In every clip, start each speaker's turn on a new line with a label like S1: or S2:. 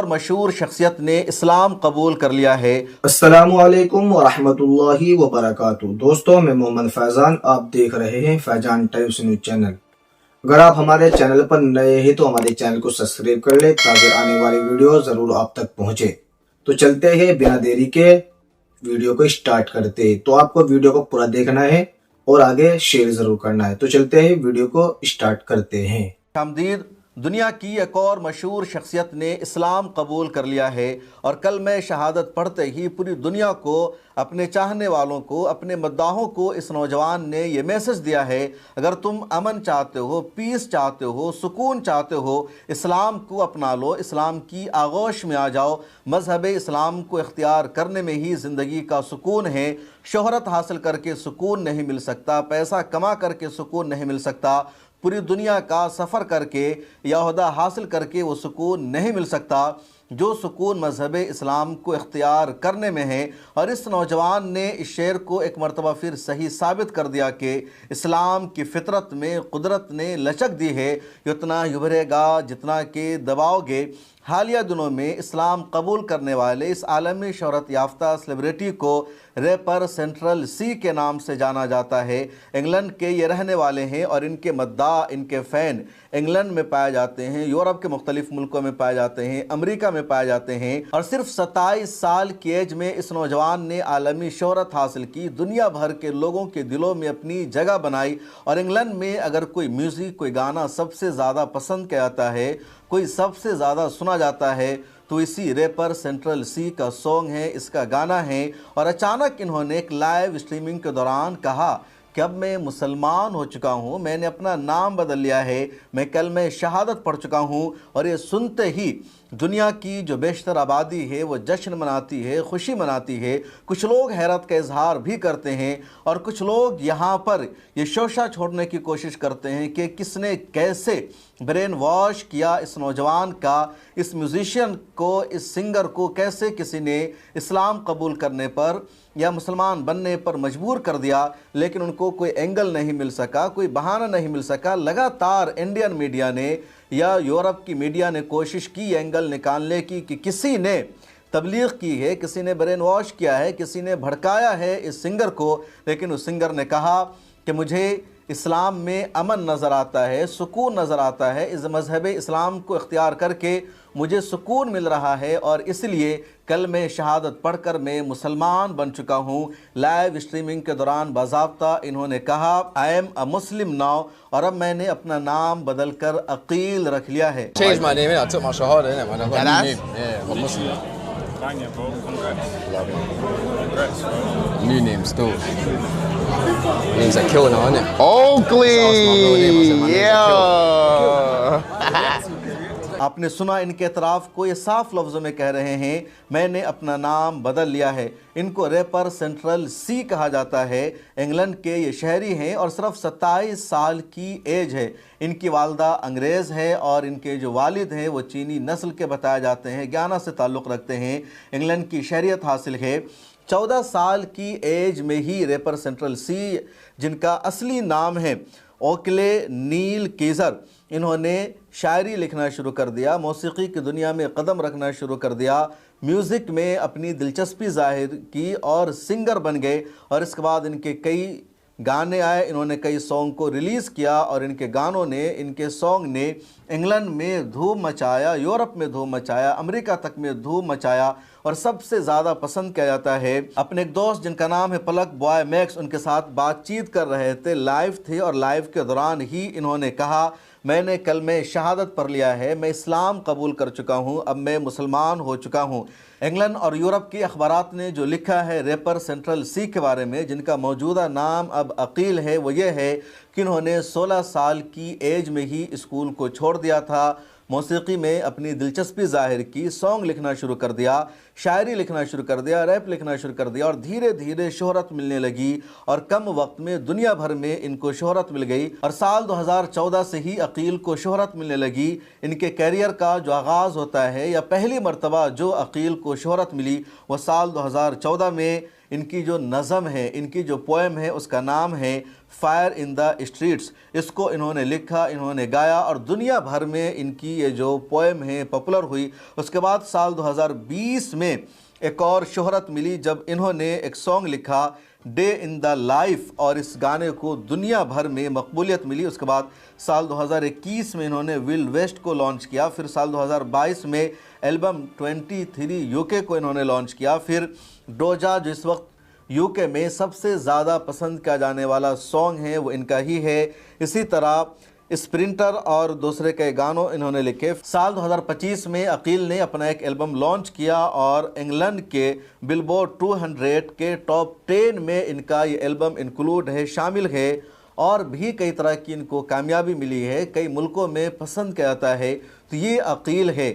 S1: और मशहूर शख्सियत ने इस्लाम कबूल कर लिया है।
S2: अस्सलामुअलैकुम वरहमतुल्लाहि वबरकातुहू। दोस्तों, मैं मोहम्मद फैज़ान, आप देख रहे हैं फैज़ान टाइम्स न्यूज़ चैनल। अगर आप हमारे चैनल पर नए हैं तो हमारे चैनल को सब्सक्राइब कर ले ताकि आने वाली वीडियो ज़रूर आप तक पहुंचे। तो चलते हैं, बिना देरी के वीडियो को स्टार्ट करते हैं। तो आपको वीडियो को पूरा देखना है और आगे शेयर ज़रूर करना है। तो चलते हैं, वीडियो को स्टार्ट करते हैं।
S1: हमदीद, दुनिया की एक और मशहूर शख्सियत ने इस्लाम कबूल कर लिया है और कल में शहादत पढ़ते ही पूरी दुनिया को, अपने चाहने वालों को, अपने मद्दाहों को इस नौजवान ने ये मैसेज दिया है, अगर तुम अमन चाहते हो, पीस चाहते हो, सुकून चाहते हो, इस्लाम को अपना लो, इस्लाम की आगोश में आ जाओ। मज़हब इस्लाम को इख्तियार करने में ही ज़िंदगी का सुकून है। शोहरत हासिल करके सुकून नहीं मिल सकता, पैसा कमा करके सुकून नहीं मिल सकता, पूरी दुनिया का सफ़र करके या ओहदा हासिल करके वो सुकून नहीं मिल सकता जो सुकून मज़हब इस्लाम को इख्तियार करने में है। और इस नौजवान ने इस शेर को एक मरतबा फिर सही साबित कर दिया कि इस्लाम की फ़ितरत में कुदरत ने लचक दी है, उतना ही उभरेगा जितना कि दबाओगे। हालिया दिनों में इस्लाम कबूल करने वाले इस आलमी शोहरत याफ्ता सेलिब्रिटी को रैपर सेंट्रल सी के नाम से जाना जाता है। इंग्लैंड के ये रहने वाले हैं और इनके मद्दा, इनके फ़ैन इंग्लैंड में पाए जाते हैं, यूरोप के मुख्तलिफ मुल्कों में पाए जाते हैं, अमेरिका में पाए जाते हैं। और सिर्फ 27 साल की एज में इस नौजवान ने आलमी शोहरत हासिल की, दुनिया भर के लोगों के दिलों में अपनी जगह बनाई। और इंग्लैंड में अगर कोई म्यूज़िक, कोई गाना सबसे ज़्यादा पसंद किया जाता है, कोई सबसे ज़्यादा सुना जाता है, तो इसी रैपर सेंट्रल सी का सॉन्ग है, इसका गाना है। और अचानक इन्होंने एक लाइव स्ट्रीमिंग के दौरान कहा कि अब मैं मुसलमान हो चुका हूँ, मैंने अपना नाम बदल लिया है, मैं कल में शहादत पढ़ चुका हूँ। और ये सुनते ही दुनिया की जो बेशतर आबादी है वो जश्न मनाती है, खुशी मनाती है। कुछ लोग हैरत का इजहार भी करते हैं और कुछ लोग यहाँ पर ये शोशा छोड़ने की कोशिश करते हैं कि किसने कैसे ब्रेन वॉश किया इस नौजवान का, इस म्यूज़िशियन को, इस सिंगर को कैसे किसी ने इस्लाम कबूल करने पर या मुसलमान बनने पर मजबूर कर दिया। लेकिन उनको कोई एंगल नहीं मिल सका, कोई बहाना नहीं मिल सका। लगातार इंडियन मीडिया ने या यूरोप की मीडिया ने कोशिश की एंगल निकालने की कि किसी ने तबलीग की है, किसी ने ब्रेन वॉश किया है, किसी ने भड़काया है इस सिंगर को। लेकिन उस सिंगर ने कहा कि मुझे इस्लाम में अमन नज़र आता है, सुकून नज़र आता है, इस मज़हब इस्लाम को इख्तियार करके मुझे सुकून मिल रहा है और इसलिए कल मैं शहादत पढ़कर मैं मुसलमान बन चुका हूँ। लाइव स्ट्रीमिंग के दौरान बाज़ाब्ता इन्होंने कहा, I am a Muslim now, और अब मैंने अपना नाम बदल कर अकील रख लिया है।
S3: Changed my name. I took my shahada in it, man. I got a new name. Yeah, I'm Muslim.
S4: Bang it, bro. Congrats.
S3: Love it.
S4: Congrats, bro.
S3: New name still. Name's a killer now, innit?
S5: Oakley,
S3: That's my real name. I said my name's a
S5: yeah.
S1: आपने सुना इनके एतराफ़ को, ये साफ लफ्ज़ों में कह रहे हैं, मैंने अपना नाम बदल लिया है। इनको रैपर सेंट्रल सी कहा जाता है। इंग्लैंड के ये शहरी हैं और सिर्फ 27 साल की एज है। इनकी वालदा अंग्रेज़ है और इनके जो वालिद हैं वो चीनी नस्ल के बताए जाते हैं, गयाना से ताल्लुक़ रखते हैं, इंग्लैंड की शहरियत हासिल है। 14 साल की एज में ही रैपर सेंट्रल सी, जिनका असली नाम है ओकले नील कीज़र, इन्होंने शायरी लिखना शुरू कर दिया, मौसीकी की दुनिया में कदम रखना शुरू कर दिया, म्यूज़िक में अपनी दिलचस्पी ज़ाहिर की और सिंगर बन गए। और इसके बाद इनके कई गाने आए, इन्होंने कई सॉन्ग को रिलीज़ किया और इनके गानों ने, इनके सॉन्ग ने इंग्लैंड में धूम मचाया, यूरोप में धूम मचाया, अमेरिका तक में धूम मचाया। और सबसे ज़्यादा पसंद किया जाता है। अपने एक दोस्त जिनका नाम है पलक बॉय मैक्स, उनके साथ बातचीत कर रहे थे, लाइव थे, और लाइव के दौरान ही इन्होंने कहा, मैंने कल में शहादत पढ़ लिया है, मैं इस्लाम कबूल कर चुका हूँ, अब मैं मुसलमान हो चुका हूँ। इंग्लैंड और यूरोप के अखबारात ने जो लिखा है रैपर सेंट्रल सी के बारे में, जिनका मौजूदा नाम अब अकील है, वो ये है कि इन्होंने 16 साल की एज में ही स्कूल को छोड़ दिया था, मौसीकी में अपनी दिलचस्पी ज़ाहिर की, सॉन्ग लिखना शुरू कर दिया, शायरी लिखना शुरू कर दिया, रैप लिखना शुरू कर दिया और धीरे धीरे शोहरत मिलने लगी। और कम वक्त में दुनिया भर में इनको शोहरत मिल गई और साल 2014 से ही अकील को शोहरत मिलने लगी। इनके कैरियर का जो आगाज़ होता है या पहली मरतबा जो अकील को शोहरत मिली वो साल 2014 में इनकी जो नज़म है, इनकी जो पोएम है, उसका नाम है फायर इन द स्ट्रीट्स। इसको इन्होंने लिखा, इन्होंने गाया और दुनिया भर में इनकी ये जो पोएम है पॉपुलर हुई। उसके बाद साल 2020 में एक और शोहरत मिली जब इन्होंने एक सॉन्ग लिखा डे इन द लाइफ, और इस गाने को दुनिया भर में मकबूलियत मिली। उसके बाद साल 2021 में इन्होंने विल्ड वेस्ट को लॉन्च किया। फिर साल 2022 में एल्बम 23 यूके को इन्होंने लॉन्च किया। फिर डोजा, जो इस वक्त यूके में सबसे ज़्यादा पसंद किया जाने वाला सॉन्ग है, वो इनका ही है। इसी तरह स्प्रिंटर और दूसरे कई गानों इन्होंने लिखे। साल 2025 में अकील ने अपना एक एल्बम लॉन्च किया और इंग्लैंड के बिलबोर्ड 200 के टॉप 10 में इनका ये एल्बम इंक्लूड है, शामिल है। और भी कई तरह की इनको कामयाबी मिली है, कई मुल्कों में पसंद किया जाता है। तो ये अकील है।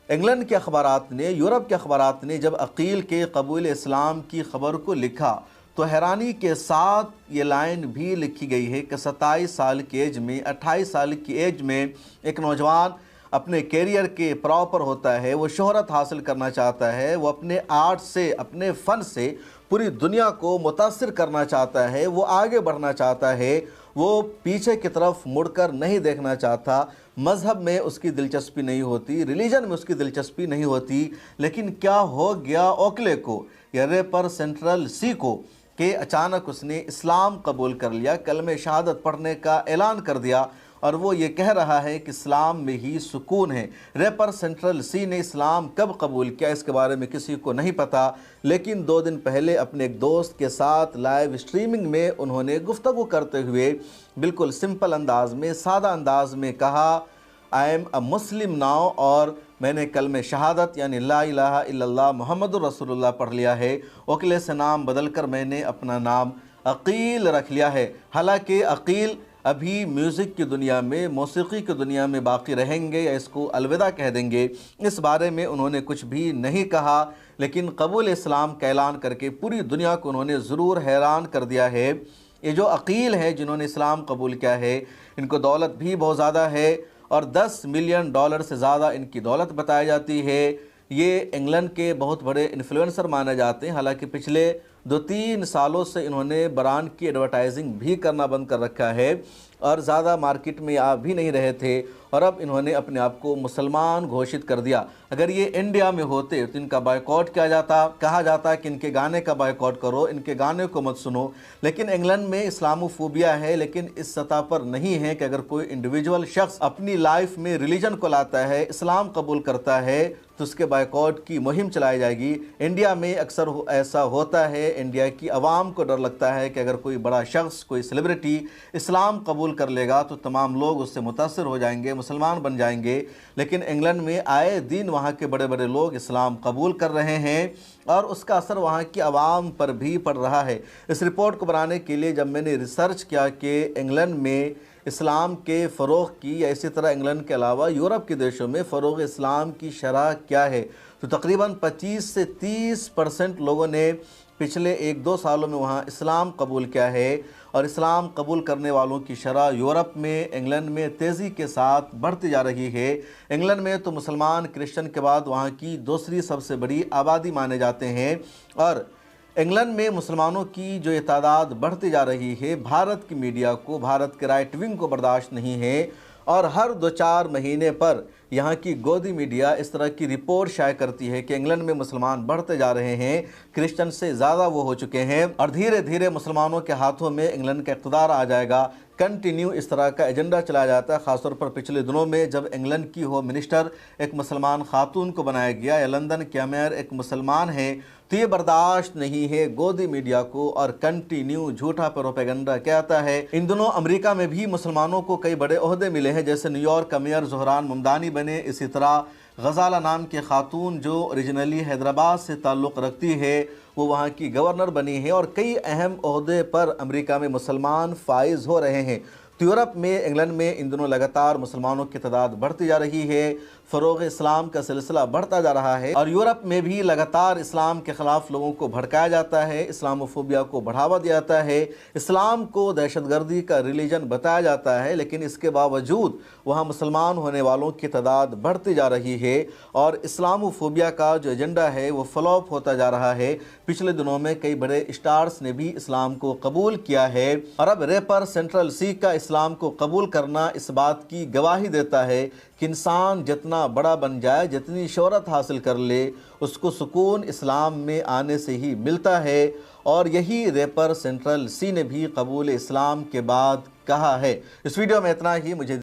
S1: इंग्लैंड के अखबारात ने, यूरोप के अखबारात ने जब अकील के कबूल इस्लाम की खबर को लिखा तो हैरानी के साथ ये लाइन भी लिखी गई है कि 27 साल की एज में, 28 साल की एज में एक नौजवान अपने कैरियर के प्रॉपर होता है, वो शोहरत हासिल करना चाहता है, वो अपने आर्ट से, अपने फ़न से पूरी दुनिया को मुतासिर करना चाहता है, वो आगे बढ़ना चाहता है, वो पीछे की तरफ मुड़कर नहीं देखना चाहता। मज़हब में उसकी दिलचस्पी नहीं होती, रिलीजन में उसकी दिलचस्पी नहीं होती। लेकिन क्या हो गया ओकले को या रैपर सेंट्रल सी को कि अचानक उसने इस्लाम कबूल कर लिया, कलमे शहादत पढ़ने का ऐलान कर दिया और वो ये कह रहा है कि इस्लाम में ही सुकून है। रैपर सेंट्रल सी ने इस्लाम कब कबूल किया इसके बारे में किसी को नहीं पता, लेकिन 2 दिन पहले अपने एक दोस्त के साथ लाइव स्ट्रीमिंग में उन्होंने गुफ्तगू करते हुए बिल्कुल सिंपल अंदाज में, सादा अंदाज में कहा I am a Muslim now, और मैंने कलमे शहादत यानी ला इलाहा इल्लल्लाह मुहम्मदुर रसूलुल्लाह पढ़ लिया है। ओकले से नाम बदलकर मैंने अपना नाम अकील रख लिया है। हालांकि अकील अभी म्यूज़िक की दुनिया में, मौसीकी की दुनिया में बाकी रहेंगे या इसको अलविदा कह देंगे, इस बारे में उन्होंने कुछ भी नहीं कहा। लेकिन कबूल इस्लाम का ऐलान करके पूरी दुनिया को उन्होंने ज़रूर हैरान कर दिया है। ये जो अकील है जिन्होंने इस्लाम कबूल किया है, इनको दौलत भी बहुत ज़्यादा है और $10 मिलियन से ज़्यादा इनकी दौलत बताई जाती है। ये इंग्लैंड के बहुत बड़े इन्फ्लुएंसर माने जाते हैं। हालांकि पिछले 2-3 सालों से इन्होंने ब्रांड की एडवर्टाइजिंग भी करना बंद कर रखा है और ज़्यादा मार्केट में आ भी नहीं रहे थे, और अब इन्होंने अपने आप को मुसलमान घोषित कर दिया। अगर ये इंडिया में होते तो इनका बायकॉट किया जाता, कहा जाता कि इनके गाने का बायकॉट करो, इनके गाने को मत सुनो। लेकिन इंग्लैंड में इस्लामोफोबिया है, लेकिन इस सतह पर नहीं है कि अगर कोई इंडिविजुअल शख्स अपनी लाइफ में रिलीजन को लाता है, इस्लाम कबूल करता है, तो उसके बायकॉट की मुहिम चलाई जाएगी। इंडिया में अक्सर ऐसा होता है, इंडिया की आवाम को डर लगता है कि अगर कोई बड़ा शख्स, कोई सेलिब्रिटी इस्लाम कबूल कर लेगा तो तमाम लोग उससे मुतासिर हो जाएंगे, मुसलमान बन जाएंगे। लेकिन इंग्लैंड में आए दिन वहाँ के बड़े बड़े लोग इस्लाम कबूल कर रहे हैं और उसका असर वहाँ की आवाम पर भी पड़ रहा है। इस रिपोर्ट को बनाने के लिए जब मैंने रिसर्च किया कि इंग्लैंड में इस्लाम के फ़रोग़ की या इसी तरह इंग्लैंड के अलावा यूरोप के देशों में फ़रोग़ इस्लाम की शरह क्या है, तो तकरीबन 25 से 30% लोगों ने पिछले 1-2 सालों में वहाँ इस्लाम कबूल किया है। और इस्लाम कबूल करने वालों की शरह यूरोप में, इंग्लैंड में तेज़ी के साथ बढ़ती जा रही है। इंग्लैंड में तो मुसलमान क्रिश्चियन के बाद वहाँ की दूसरी सबसे बड़ी आबादी माने जाते हैं और इंग्लैंड में मुसलमानों की जो ये तादाद बढ़ती जा रही है, भारत की मीडिया को, भारत के राइट विंग को बर्दाश्त नहीं है और हर 2-4 महीने पर यहाँ की गोदी मीडिया इस तरह की रिपोर्ट शाये करती है कि इंग्लैंड में मुसलमान बढ़ते जा रहे हैं, क्रिश्चियन से ज़्यादा वो हो चुके हैं और धीरे धीरे मुसलमानों के हाथों में इंग्लैंड का इक़्तिदार आ जाएगा। कंटिन्यू इस तरह का एजेंडा चलाया जाता है। ख़ासतौर पर पिछले दिनों में जब इंग्लैंड की होम मिनिस्टर एक मुसलमान खातून को बनाया गया या लंदन के मेयर एक मुसलमान है, तो ये बर्दाश्त नहीं है गोदी मीडिया को और कंटिन्यू झूठा प्रोपेगेंडा क्या आता है। इन दिनों अमेरिका में भी मुसलमानों को कई बड़े ओहदे मिले हैं, जैसे न्यूयॉर्क का मेयर ज़ोहरान ममदानी बने। इसी तरह गज़ाला नाम के खातून जो ओरिजिनली हैदराबाद से ताल्लुक़ रखती है वो वहाँ की गवर्नर बनी है और कई अहम ओहदे पर अमेरिका में मुसलमान फाइज हो रहे हैं। तो यूरोप में, इंग्लैंड में इन दिनों लगातार मुसलमानों की तादाद बढ़ती जा रही है। फ़रोग़ इस्लाम का सिलसिला बढ़ता जा रहा है और यूरोप में भी लगातार इस्लाम के ख़िलाफ़ लोगों को भड़काया जाता है, इस्लामोफोबिया को बढ़ावा दिया जाता है, इस्लाम को दहशतगर्दी का रिलीजन बताया जाता है। लेकिन इसके बावजूद वहाँ मुसलमान होने वालों की तादाद बढ़ती जा रही है और इस्लामोफोबिया का जो एजेंडा है वो फ्लॉप होता जा रहा है। पिछले दिनों में कई बड़े स्टार्स ने भी इस्लाम को कबूल किया है और अब रैपर सेंट्रल सी का इस्लाम को कबूल करना इस बात की गवाही देता है कि इंसान जितना बड़ा बन जाए, जितनी शोहरत हासिल कर ले, उसको सुकून इस्लाम में आने से ही मिलता है। और यही रैपर सेंट्रल सी ने भी कबूल इस्लाम के बाद कहा है। इस वीडियो में इतना ही। मुझे